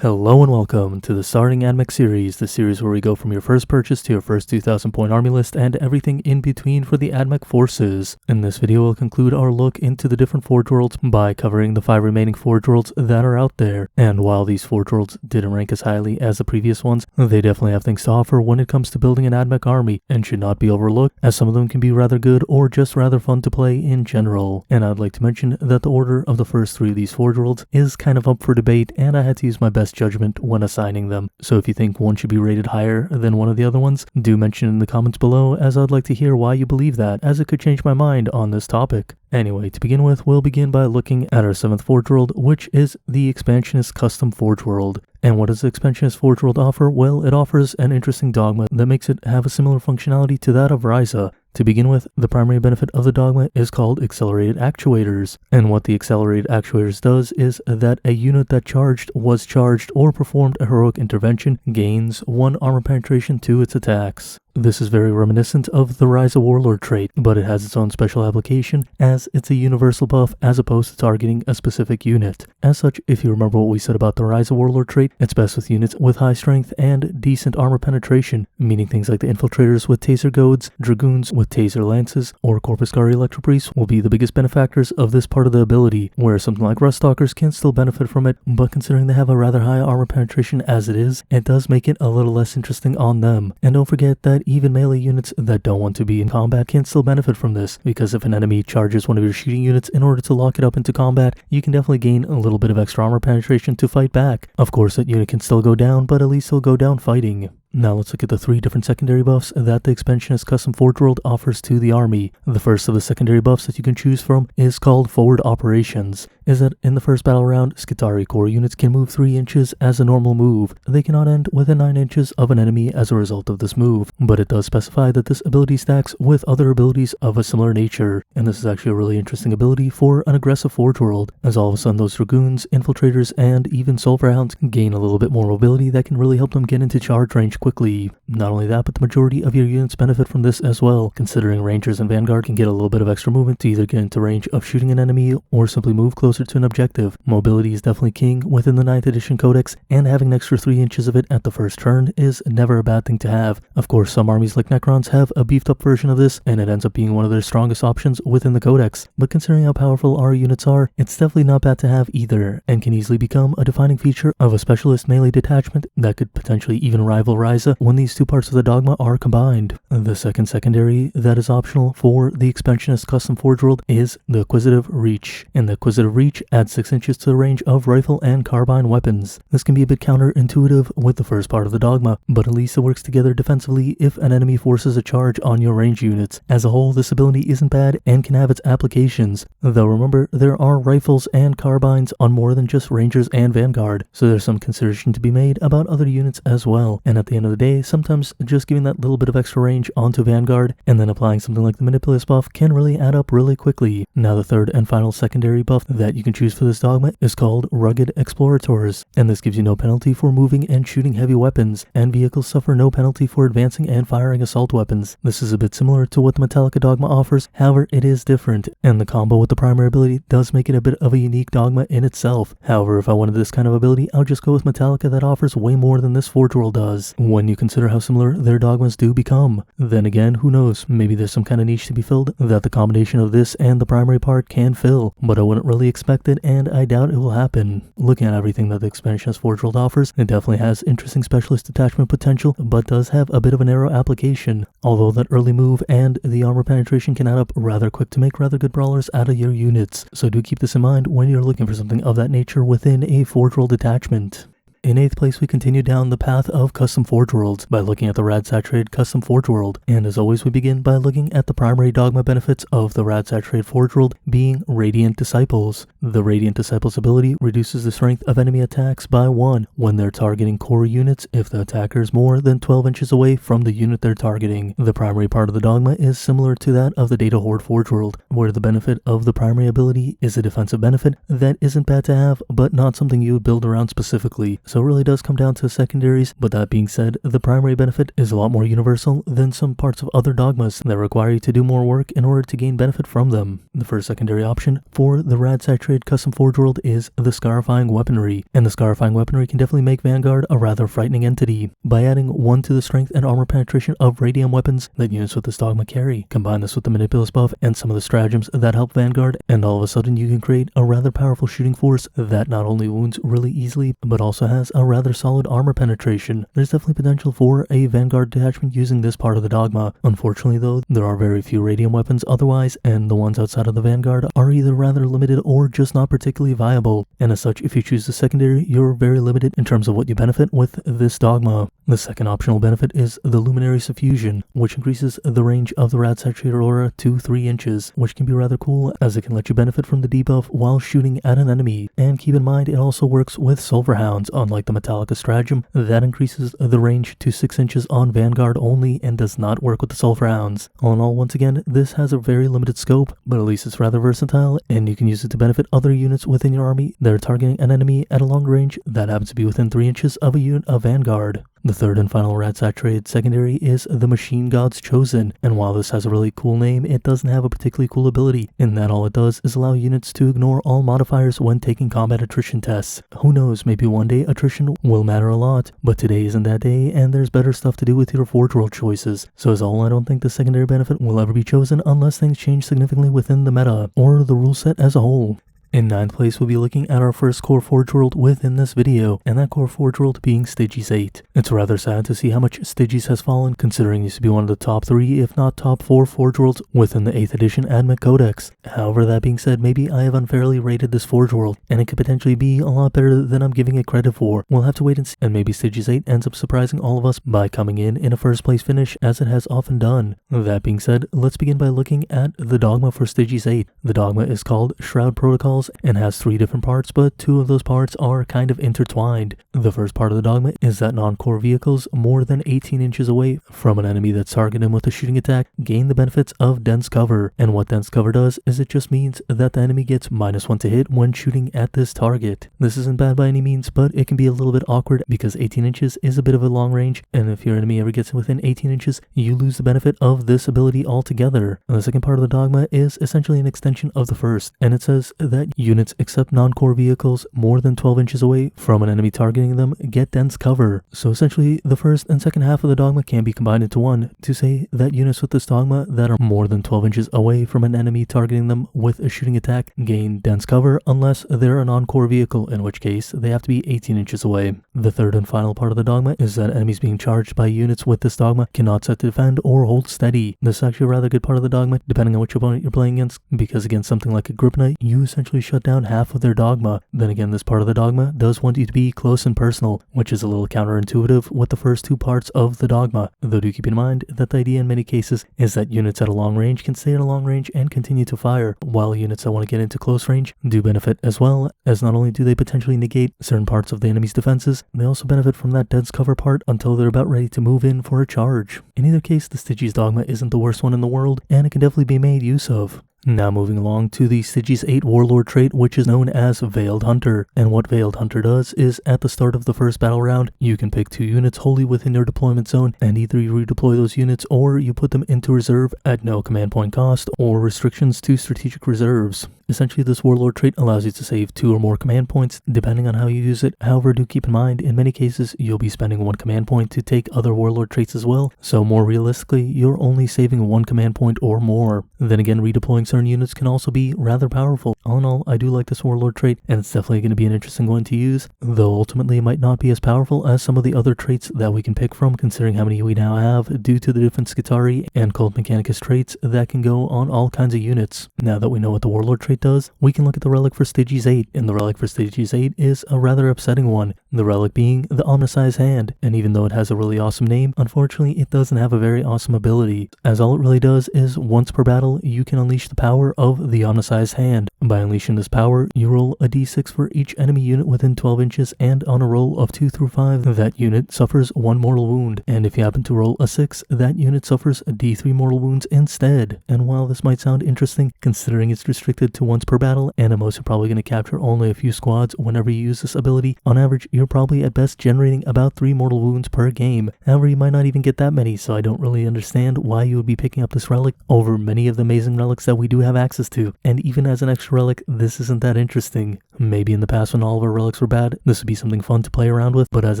Hello and welcome to the Starting Admech series, the series where we go from your first purchase to your first 2,000 point army list and everything in between for the Admech forces. In this video we'll conclude our look into the different Forge Worlds by covering the 5 remaining Forge Worlds that are out there. And while these Forge Worlds didn't rank as highly as the previous ones, they definitely have things to offer when it comes to building an Admech army and should not be overlooked, as some of them can be rather good or just rather fun to play in general. And I'd like to mention that the order of the first 3 of these Forge Worlds is kind of up for debate, and I had to use my best judgment when assigning them. So if you think one should be rated higher than one of the other ones, do mention in the comments below, as I'd like to hear why you believe that, as it could change my mind on this topic. Anyway, to begin with, we'll begin by looking at our 7th Forge World, which is the Expansionist Custom Forge World. And what does the Expansionist Forge World offer? Well, it offers an interesting dogma that makes it have a similar functionality to that of Ryza. To begin with, the primary benefit of the dogma is called Accelerated Actuators. And what the Accelerated Actuators does is that a unit that was charged, or performed a heroic intervention gains 1 armor penetration to its attacks. This is very reminiscent of the Ryza Warlord trait, but it has its own special application as it's a universal buff as opposed to targeting a specific unit. As such, if you remember what we said about the Ryza Warlord trait, it's best with units with high strength and decent armor penetration, meaning things like the Infiltrators with Taser Goads, Dragoons with Taser Lances, or Corpus Guard Electro Priests will be the biggest benefactors of this part of the ability, whereas something like Ruststalkers can still benefit from it, but considering they have a rather high armor penetration as it is, it does make it a little less interesting on them. And don't forget that even melee units that don't want to be in combat can still benefit from this, because if an enemy charges one of your shooting units in order to lock it up into combat, you can definitely gain a little bit of extra armor penetration to fight back. Of course, that unit can still go down, but at least he'll go down fighting. Now let's look at the 3 different secondary buffs that the Expansionist Custom Forge World offers to the army. The first of the secondary buffs that you can choose from is called Forward Operations. Is that in the first battle round, Skitarii core units can move 3 inches as a normal move. They cannot end within 9 inches of an enemy as a result of this move, but it does specify that this ability stacks with other abilities of a similar nature. And this is actually a really interesting ability for an aggressive Forge World, as all of a sudden those Dragoons, Infiltrators, and even Sulfur Hounds gain a little bit more mobility that can really help them get into charge range quickly. Not only that, but the majority of your units benefit from this as well, considering Rangers and Vanguard can get a little bit of extra movement to either get into range of shooting an enemy or simply move closer to an objective. Mobility is definitely king within the 9th edition codex, and having an extra 3 inches of it at the first turn is never a bad thing to have. Of course, some armies like Necrons have a beefed up version of this, and it ends up being one of their strongest options within the codex, but considering how powerful our units are, it's definitely not bad to have either, and can easily become a defining feature of a specialist melee detachment that could potentially even rival Ryza when these 2 parts of the dogma are combined. The second secondary that is optional for the Expansionist Custom Forge World is the Acquisitive Reach, and the Acquisitive Reach adds 6 inches to the range of rifle and carbine weapons. This can be a bit counterintuitive with the first part of the dogma, but at least it works together defensively if an enemy forces a charge on your range units. As a whole, this ability isn't bad and can have its applications, though remember there are rifles and carbines on more than just Rangers and Vanguard, so there's some consideration to be made about other units as well. And at the end of the day, sometimes just giving that little bit of extra range onto Vanguard and then applying something like the Manipulous buff can really add up really quickly. Now the third and final secondary buff that you can choose for this dogma is called Rugged Explorators, and this gives you no penalty for moving and shooting heavy weapons, and vehicles suffer no penalty for advancing and firing assault weapons. This is a bit similar to what the Metallica dogma offers, however it is different, and the combo with the primary ability does make it a bit of a unique dogma in itself. However, if I wanted this kind of ability, I'll just go with Metallica that offers way more than this Forge World does, when you consider how similar their dogmas do become. Then again, who knows, maybe there's some kind of niche to be filled that the combination of this and the primary part can fill, but I wouldn't really expect it, and I doubt it will happen. Looking at everything that the Expansionist Forge World offers, it definitely has interesting specialist detachment potential, but does have a bit of a narrow application, although that early move and the armor penetration can add up rather quick to make rather good brawlers out of your units, so do keep this in mind when you're looking for something of that nature within a Forge World detachment. In 8th place, we continue down the path of Custom Forge Worlds by looking at the Rad-Saturated Custom Forge World, and as always we begin by looking at the primary dogma benefits of the Rad-Saturated Forge World being Radiant Disciples. The Radiant Disciples ability reduces the strength of enemy attacks by 1 when they're targeting core units if the attacker is more than 12 inches away from the unit they're targeting. The primary part of the dogma is similar to that of the Data Horde Forge World, where the benefit of the primary ability is a defensive benefit that isn't bad to have, but not something you would build around specifically. so it really does come down to secondaries, but that being said, the primary benefit is a lot more universal than some parts of other dogmas that require you to do more work in order to gain benefit from them. The first secondary option for the Rad-Saturated custom Forge World is the Scarifying Weaponry, and the Scarifying Weaponry can definitely make Vanguard a rather frightening entity. By adding 1 to the strength and armor penetration of radium weapons that units with this dogma carry, combine this with the Manipulus buff and some of the stratagems that help Vanguard, and all of a sudden you can create a rather powerful shooting force that not only wounds really easily, but also has a rather solid armor penetration. There's definitely potential for a Vanguard detachment using this part of the dogma. Unfortunately though, there are very few radium weapons otherwise, and the ones outside of the Vanguard are either rather limited or just not particularly viable, and as such, if you choose the secondary, you're very limited in terms of what you benefit with this dogma. The second optional benefit is the Luminary Suffusion, which increases the range of the Rad-Saturated aura to 3 inches, which can be rather cool as it can let you benefit from the debuff while shooting at an enemy. And keep in mind, it also works with Sulfur Hounds, unlike the Metallica Stratagem that increases the range to 6 inches on Vanguard only and does not work with the Sulfur Hounds. All in all, once again, this has a very limited scope, but at least it's rather versatile, and you can use it to benefit other units within your army that are targeting an enemy at a long range that happens to be within 3 inches of a unit of Vanguard. The third and final Rad-Saturated secondary is the Machine God's Chosen, and while this has a really cool name, it doesn't have a particularly cool ability, in that all it does is allow units to ignore all modifiers when taking combat attrition tests. Who knows, maybe one day attrition will matter a lot, but today isn't that day, and there's better stuff to do with your Forge World choices. So as a whole, I don't think the secondary benefit will ever be chosen unless things change significantly within the meta, or the rule set as a whole. In 9th place, we'll be looking at our first core Forge World within this video, and that core Forge World being Stygies VIII. It's rather sad to see how much Stygies has fallen, considering it used to be one of the top 3, if not top 4 Forge Worlds within the 8th edition Admech Codex. However, that being said, maybe I have unfairly rated this Forge World, and it could potentially be a lot better than I'm giving it credit for. We'll have to wait and see, and maybe Stygies VIII ends up surprising all of us by coming in a first place finish, as it has often done. That being said, let's begin by looking at the dogma for Stygies VIII. The dogma is called Shroud Protocols and has 3 different parts, but 2 of those parts are kind of intertwined. The first part of the dogma is that non-core vehicles more than 18 inches away from an enemy that's targeted with a shooting attack gain the benefits of dense cover, and what dense cover does is it just means that the enemy gets -1 to hit when shooting at this target. This isn't bad by any means, but it can be a little bit awkward because 18 inches is a bit of a long range, and if your enemy ever gets within 18 inches, you lose the benefit of this ability altogether. And the second part of the dogma is essentially an extension of the first, and it says that units except non-core vehicles more than 12 inches away from an enemy targeting them get dense cover. So essentially, the first and second half of the dogma can be combined into one to say that units with this dogma that are more than 12 inches away from an enemy targeting them with a shooting attack gain dense cover unless they're a non-core vehicle, in which case they have to be 18 inches away. The third and final part of the dogma is that enemies being charged by units with this dogma cannot set to defend or hold steady. This is actually a rather good part of the dogma depending on which opponent you're playing against, because against something like a Grip Knight, you essentially shut down half of their dogma. Then again, this part of the dogma does want you to be close and personal, which is a little counterintuitive with the first 2 parts of the dogma, though do keep in mind that the idea in many cases is that units at a long range can stay at a long range and continue to fire, while units that want to get into close range do benefit as well, as not only do they potentially negate certain parts of the enemy's defenses, they also benefit from that dense cover part until they're about ready to move in for a charge. In either case, the Stygies dogma isn't the worst one in the world, and it can definitely be made use of. Now moving along to the Stygies VIII Warlord trait, which is known as Veiled Hunter. And what Veiled Hunter does is, at the start of the first battle round, you can pick 2 units wholly within your deployment zone, and either you redeploy those units or you put them into reserve at no command point cost or restrictions to strategic reserves. Essentially, this Warlord trait allows you to save 2 or more command points depending on how you use it. However, do keep in mind, in many cases, you'll be spending 1 command point to take other Warlord traits as well, so more realistically, you're only saving 1 command point or more. Then again, redeploying certain units can also be rather powerful. All in all, I do like this Warlord trait, and it's definitely going to be an interesting one to use, though ultimately it might not be as powerful as some of the other traits that we can pick from, considering how many we now have due to the different Skitarii and Cult Mechanicus traits that can go on all kinds of units. Now that we know what the Warlord trait does, we can look at the relic for Stygies VIII, and the relic for Stygies VIII is a rather upsetting one, the relic being the Omnisci's Hand, and even though it has a really awesome name, unfortunately it doesn't have a very awesome ability, as all it really does is once per battle you can unleash the power of the Omnisci's Hand. By By unleashing this power, you roll a d6 for each enemy unit within 12 inches, and on a roll of 2 through 5, that unit suffers 1 mortal wound, and if you happen to roll a 6, that unit suffers d3 mortal wounds instead. And while this might sound interesting, considering it's restricted to once per battle, and at most you're probably going to capture only a few squads whenever you use this ability, on average you're probably at best generating about 3 mortal wounds per game. However, you might not even get that many, so I don't really understand why you would be picking up this relic over many of the amazing relics that we do have access to. And even as an extra relic, this isn't that interesting. Maybe in the past when all of our relics were bad, this would be something fun to play around with, but as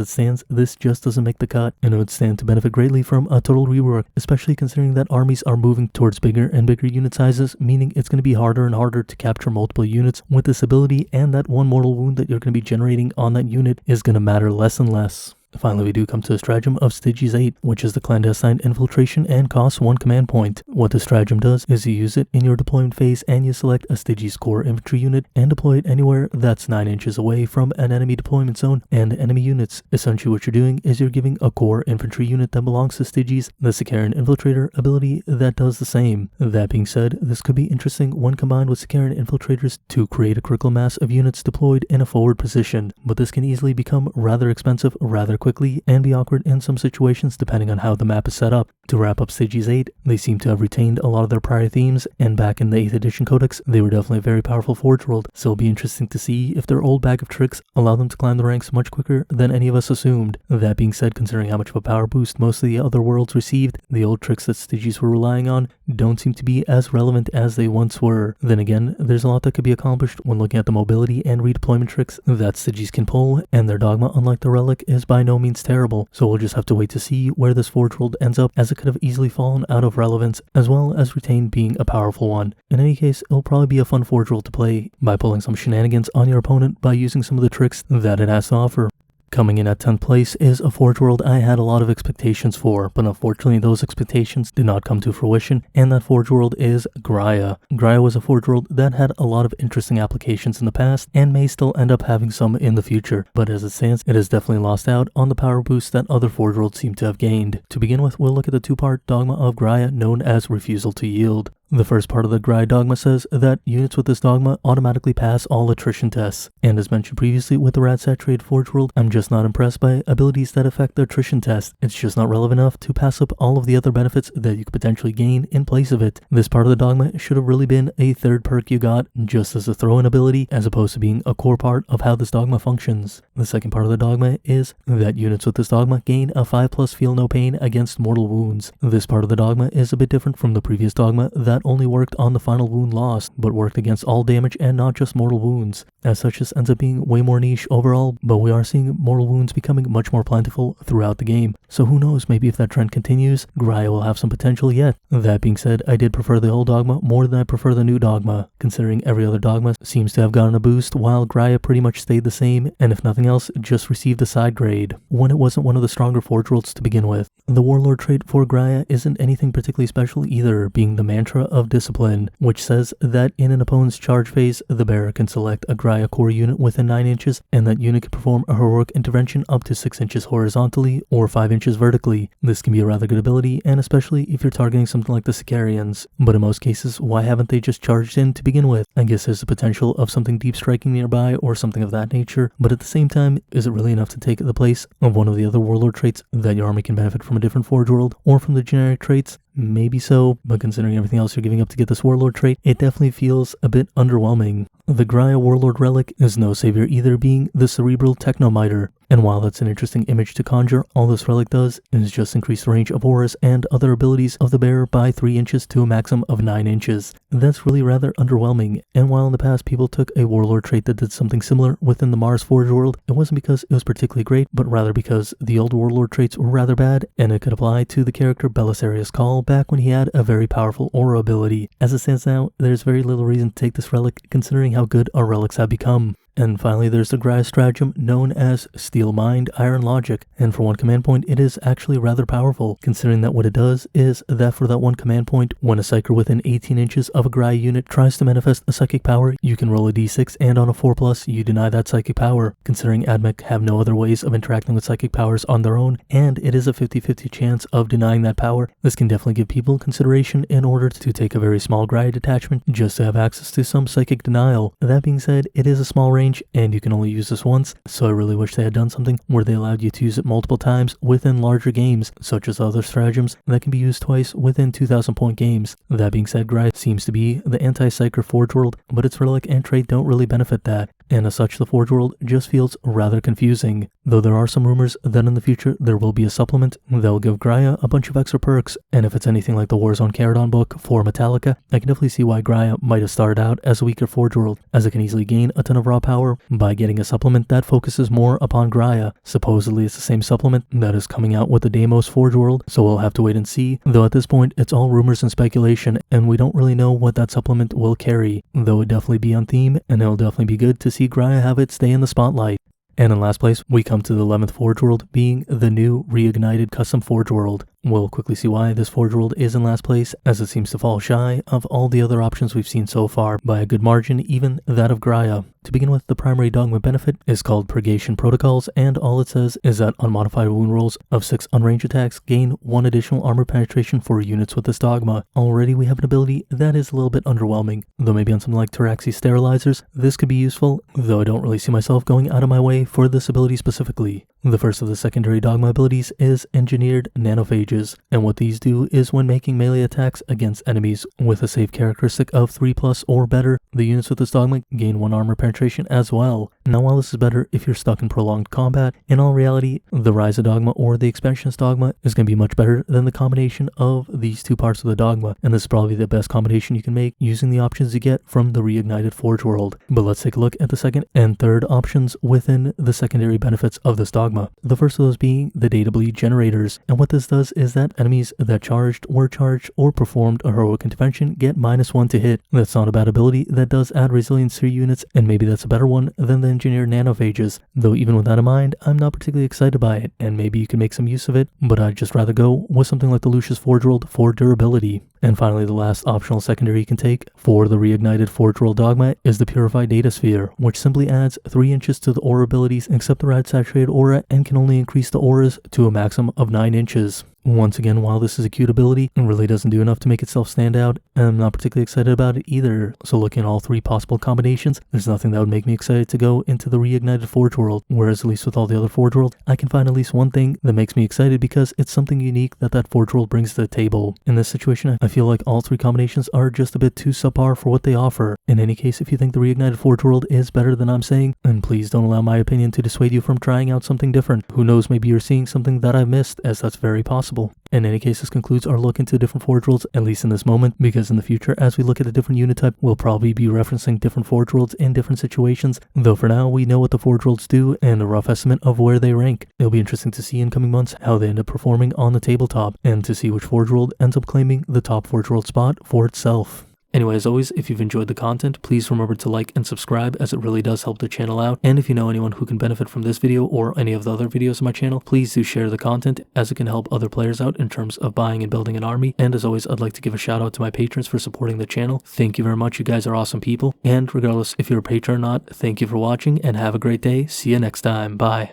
it stands, this just doesn't make the cut, and it would stand to benefit greatly from a total rework, especially considering that armies are moving towards bigger and bigger unit sizes, meaning it's going to be harder and harder to capture multiple units with this ability, and that 1 mortal wound that you're going to be generating on that unit is going to matter less and less. Finally, we do come to the stratagem of Stygies VIII, which is the clandestine infiltration and costs 1 command point. What the stratagem does is you use it in your deployment phase and you select a Stygies core infantry unit and deploy it anywhere that's 9 inches away from an enemy deployment zone and enemy units. Essentially what you're doing is you're giving a core infantry unit that belongs to Stygies the Sicarian Infiltrator ability that does the same. That being said, this could be interesting when combined with Sicarian Infiltrators to create a critical mass of units deployed in a forward position, but this can easily become rather expensive rather quickly and be awkward in some situations depending on how the map is set up. To wrap up Stygies VIII, they seem to have retained a lot of their prior themes, and back in the 8th edition codex, they were definitely a very powerful Forge World, so it'll be interesting to see if their old bag of tricks allow them to climb the ranks much quicker than any of us assumed. That being said, considering how much of a power boost most of the other worlds received, the old tricks that Stygies were relying on don't seem to be as relevant as they once were. Then again, there's a lot that could be accomplished when looking at the mobility and redeployment tricks that Stygies can pull, and their dogma, unlike the relic, is by no means terrible, so we'll just have to wait to see where this Forge World ends up, as it could have easily fallen out of relevance as well as retain being a powerful one. In any case, it'll probably be a fun Forge World to play by pulling some shenanigans on your opponent by using some of the tricks that it has to offer. Coming in at 10th place is a Forge World I had a lot of expectations for, but unfortunately those expectations did not come to fruition, and that Forge World is Graia. Graia was a Forge World that had a lot of interesting applications in the past, and may still end up having some in the future, but as it stands, it has definitely lost out on the power boost that other Forge Worlds seem to have gained. To begin with, we'll look at the 2-part dogma of Graia known as Refusal to Yield. The first part of the Graia Dogma says that units with this dogma automatically pass all attrition tests, and as mentioned previously with the Rad-Saturated Forge World, I'm just not impressed by abilities that affect the attrition test. It's just not relevant enough to pass up all of the other benefits that you could potentially gain in place of it. This part of the dogma should have really been a third perk you got just as a throw-in ability, as opposed to being a core part of how this dogma functions. The second part of the dogma is that units with this dogma gain a 5+ feel no pain against mortal wounds. This part of the dogma is a bit different from the previous dogma that only worked on the final wound lost, but worked against all damage and not just mortal wounds. As such, this ends up being way more niche overall, but we are seeing mortal wounds becoming much more plentiful throughout the game. So who knows, maybe if that trend continues, Graia will have some potential yet. That being said, I did prefer the old dogma more than I prefer the new dogma, considering every other dogma seems to have gotten a boost while Graia pretty much stayed the same, and if nothing else, just received a side grade, when it wasn't one of the stronger Forge Worlds to begin with. The Warlord trait for Graia isn't anything particularly special either, being the mantra of discipline, which says that in an opponent's charge phase, the bearer can select a Graia core unit within 9 inches, and that unit can perform a heroic intervention up to 6 inches horizontally or 5 inches vertically. This can be a rather good ability, and especially if you're targeting something like the Sicarians. But in most cases, why haven't they just charged in to begin with? I guess there's the potential of something deep striking nearby or something of that nature, but at the same time, is it really enough to take the place of one of the other Warlord traits that your army can benefit from a different Forge World, or from the generic traits? Maybe so, but considering everything else you're giving up to get this Warlord trait, it definitely feels a bit underwhelming. The Graia Warlord Relic is no savior either, being the Cerebral Technomiter, and while that's an interesting image to conjure, all this relic does is just increase the range of auras and other abilities of the bearer by 3 inches to a maximum of 9 inches. That's really rather underwhelming, and while in the past people took a Warlord trait that did something similar within the Mars Forge World, it wasn't because it was particularly great, but rather because the old Warlord traits were rather bad, and it could apply to the character Belisarius Call back when he had a very powerful aura ability. As it stands now, there's very little reason to take this relic, considering how good our relics have become. And finally, there's the Graia Stratagem known as Steel Mind, Iron Logic, and for 1 command point, it is actually rather powerful, considering that what it does is that for that 1 command point, when a psyker within 18 inches of a Graia unit tries to manifest a psychic power, you can roll a d6, and on a 4+, you deny that psychic power. Considering Admech have no other ways of interacting with psychic powers on their own, and it is a 50-50 chance of denying that power, this can definitely give people consideration in order to take a very small Graia detachment just to have access to some psychic denial. That being said, it is a small range, and you can only use this once, so I really wish they had done something where they allowed you to use it multiple times within larger games, such as other stratagems that can be used twice within 2,000 point games. That being said, Graia seems to be the anti-psyker Forge World, but its Relic and Trait don't really benefit that, and as such the Forge World just feels rather confusing. Though there are some rumors that in the future there will be a supplement that will give Graia a bunch of extra perks, and if it's anything like the Warzone Caradon book for Metallica, I can definitely see why Graia might have started out as a weaker Forge World, as it can easily gain a ton of raw power by getting a supplement that focuses more upon Graia. Supposedly it's the same supplement that is coming out with the Deimos Forge World, so we'll have to wait and see, though at this point it's all rumors and speculation, and we don't really know what that supplement will carry, though it definitely be on theme, and it'll definitely be good to see Graia have it stay in the spotlight. And in last place, we come to the 11th Forge World, being the new Reignited Custom Forge World. We'll quickly see why this Forge World is in last place, as it seems to fall shy of all the other options we've seen so far by a good margin, even that of Graia. To begin with, the primary dogma benefit is called Purgation Protocols, and all it says is that unmodified wound rolls of 6 unranged attacks gain 1 additional armor penetration for units with this dogma. Already we have an ability that is a little bit underwhelming, though maybe on something like Taraxi Sterilizers, this could be useful, though I don't really see myself going out of my way for this ability specifically. The first of the secondary dogma abilities is Engineered Nanophages, and what these do is when making melee attacks against enemies with a save characteristic of 3+ or better, the units with this dogma gain 1 armor penetration as well. Now while this is better if you're stuck in prolonged combat, in all reality, the Rise of Dogma or the Expansionist Dogma is going to be much better than the combination of these 2 parts of the dogma, and this is probably the best combination you can make using the options you get from the Reignited Forge World. But let's take a look at the second and third options within the secondary benefits of this dogma. The first of those being the Data Bleed Generators, and what this does is that enemies that charged, were charged, or performed a heroic intervention get -1 to hit. That's not a bad ability that does add resilience to your units, and maybe that's a better one than the Engineered Nanophages, though even with that in mind, I'm not particularly excited by it, and maybe you can make some use of it, but I'd just rather go with something like the Lucius Forge World for durability. And finally, the last optional secondary you can take for the Reignited Forge World Dogma is the Purified Data Sphere, which simply adds 3 inches to the aura abilities except the Rad-Saturated aura and can only increase the auras to a maximum of 9 inches. Once again, while this is a cute ability, it really doesn't do enough to make itself stand out, and I'm not particularly excited about it either. So looking at all 3 possible combinations, there's nothing that would make me excited to go into the Reignited Forge World, whereas at least with all the other Forge Worlds, I can find at least one thing that makes me excited because it's something unique that Forge World brings to the table. In this situation, I feel like all 3 combinations are just a bit too subpar for what they offer. In any case, if you think the Reignited Forge World is better than I'm saying, then please don't allow my opinion to dissuade you from trying out something different. Who knows, maybe you're seeing something that I've missed, as that's very possible. In any case, this concludes our look into different Forge Worlds, at least in this moment, because in the future, as we look at a different unit type, we'll probably be referencing different Forge Worlds in different situations, though for now, we know what the Forge Worlds do and a rough estimate of where they rank. It'll be interesting to see in coming months how they end up performing on the tabletop, and to see which Forge World ends up claiming the top Forge World spot for itself. Anyway, as always, if you've enjoyed the content, please remember to like and subscribe, as it really does help the channel out. And if you know anyone who can benefit from this video or any of the other videos on my channel, please do share the content, as it can help other players out in terms of buying and building an army. And as always, I'd like to give a shout out to my patrons for supporting the channel. Thank you very much, you guys are awesome people. And regardless if you're a patron or not, thank you for watching and have a great day. See you next time. Bye.